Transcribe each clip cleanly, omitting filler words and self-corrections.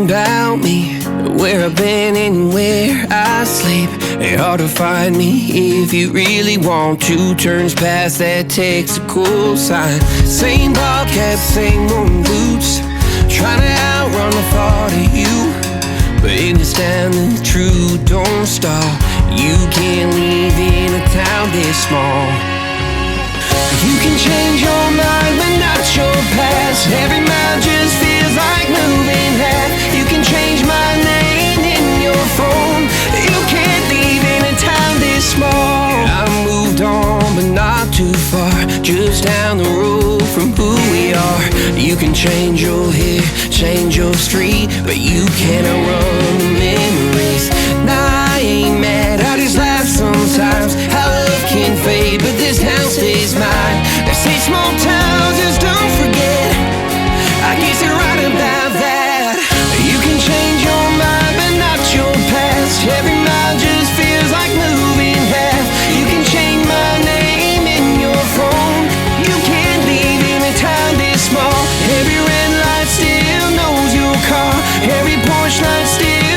everything about me, where I've been and where I sleep. It's hard to find me if you really want to. Turns past that takes a cool sign. Same ball cap, same old boots, trying to outrun the thought of you. But in the standing true, don't stop. You can't leave in a town this small. You can change your mind, but not your past. Every mile just feels like moving half. You can change my name in your phone. You can't leave in a town this small. I moved on, but not too far, just down the road from who we are. You can change your hair, change your street, but you can't outrun the memories. Nah, I ain't mad, I just laugh sometimes. How love can fade, but this town stays mine. They say small towns just don't forget. I guess you're right about that. You can change your mind, but not your past. Every mile just feels like moving half. You can change my name in your phone. You can't leave in a town this small. Every red light still knows your car. Every porch light still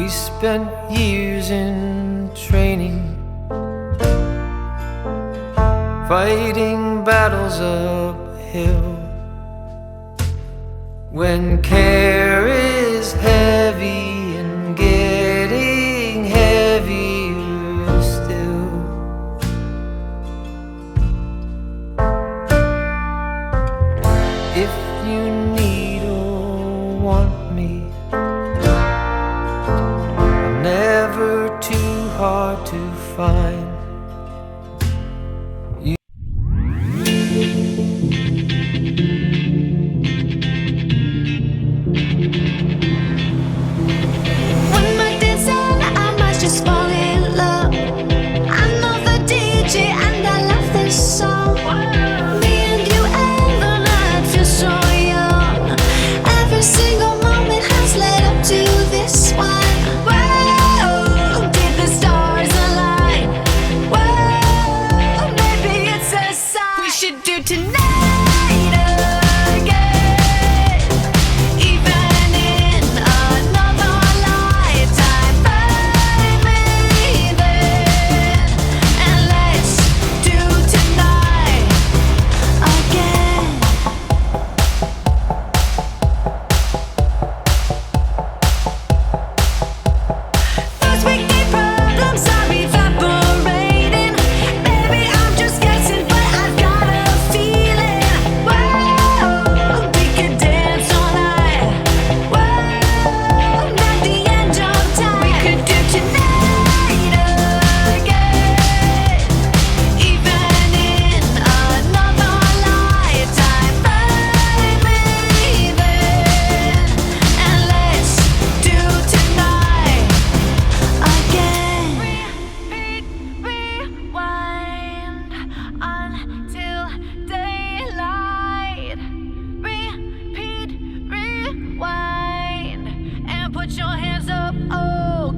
We spent years in training, fighting battles uphill. When care is heavy and getting heavier still, if you need or want me, I'm never too hard to find.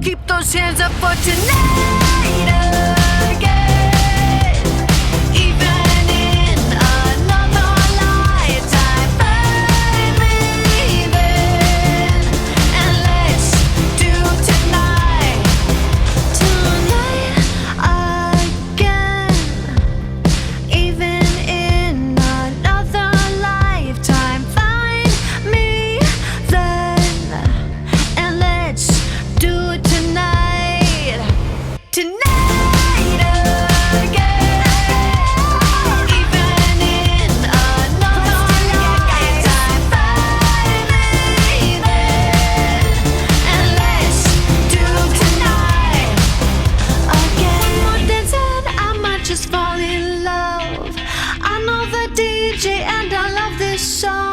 Keep those hands up for tonight again. Even in another lifetime, find me then, and let's do tonight again. Even in another lifetime, find me then, and let's do it tonight again. Even in another lifetime, find me then, and let's do tonight again. One more dance and I might just fall in love. I know the DJ and I love this song.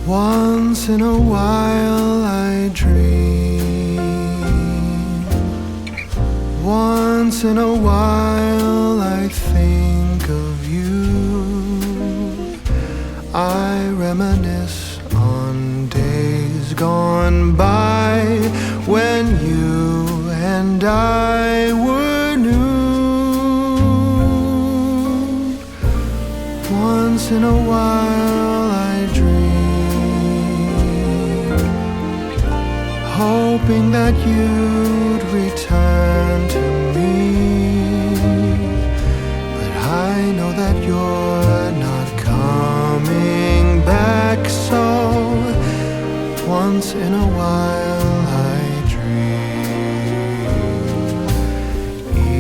Once in a while I dream. Once in a while I think of you. I reminisce on days gone by when you and and I were new. Once in a while I dream, hoping that you'd return to me. But I know that you're not coming back, so once in a while I dream.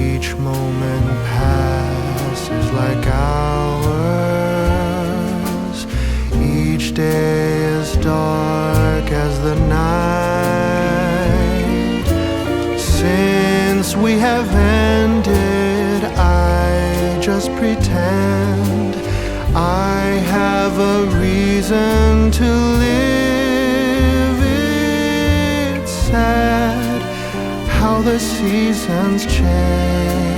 Each moment passes like hours. Each day is dark as the night. Since we have ended, I just pretend I have a reason to live. It's sad how the seasons change,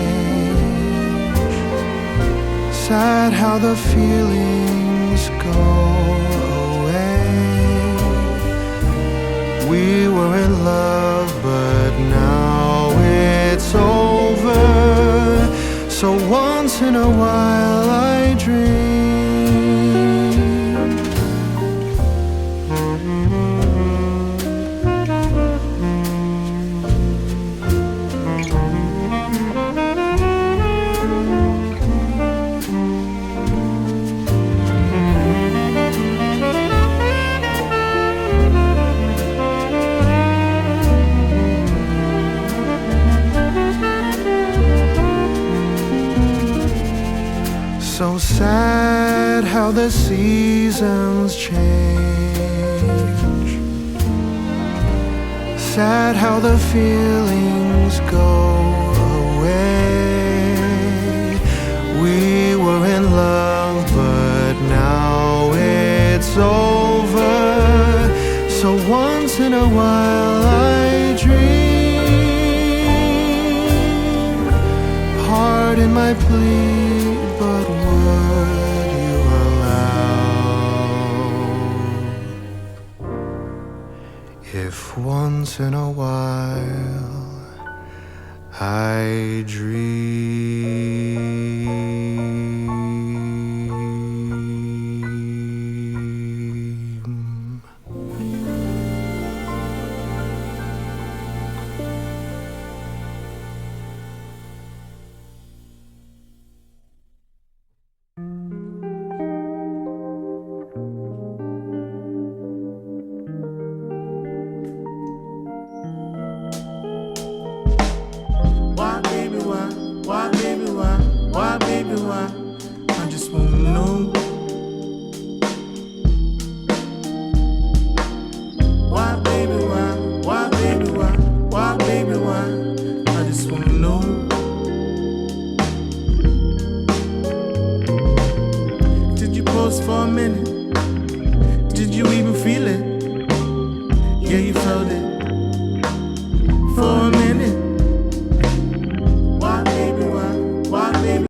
sad how the feelings go away. We were in love, but now it's over. So once in a while I dream. So sad how the seasons change, sad how the feelings go away. We were in love, but now it's over. So once in a while I dream. Pardon my plea, but would you allow if once in a while I dream? Why, baby, why? Why, baby, why? Why, baby, why? I just wanna know. Why, baby, why? Why, baby, why? Why, baby, why? I just wanna know. Did you pose for a minute?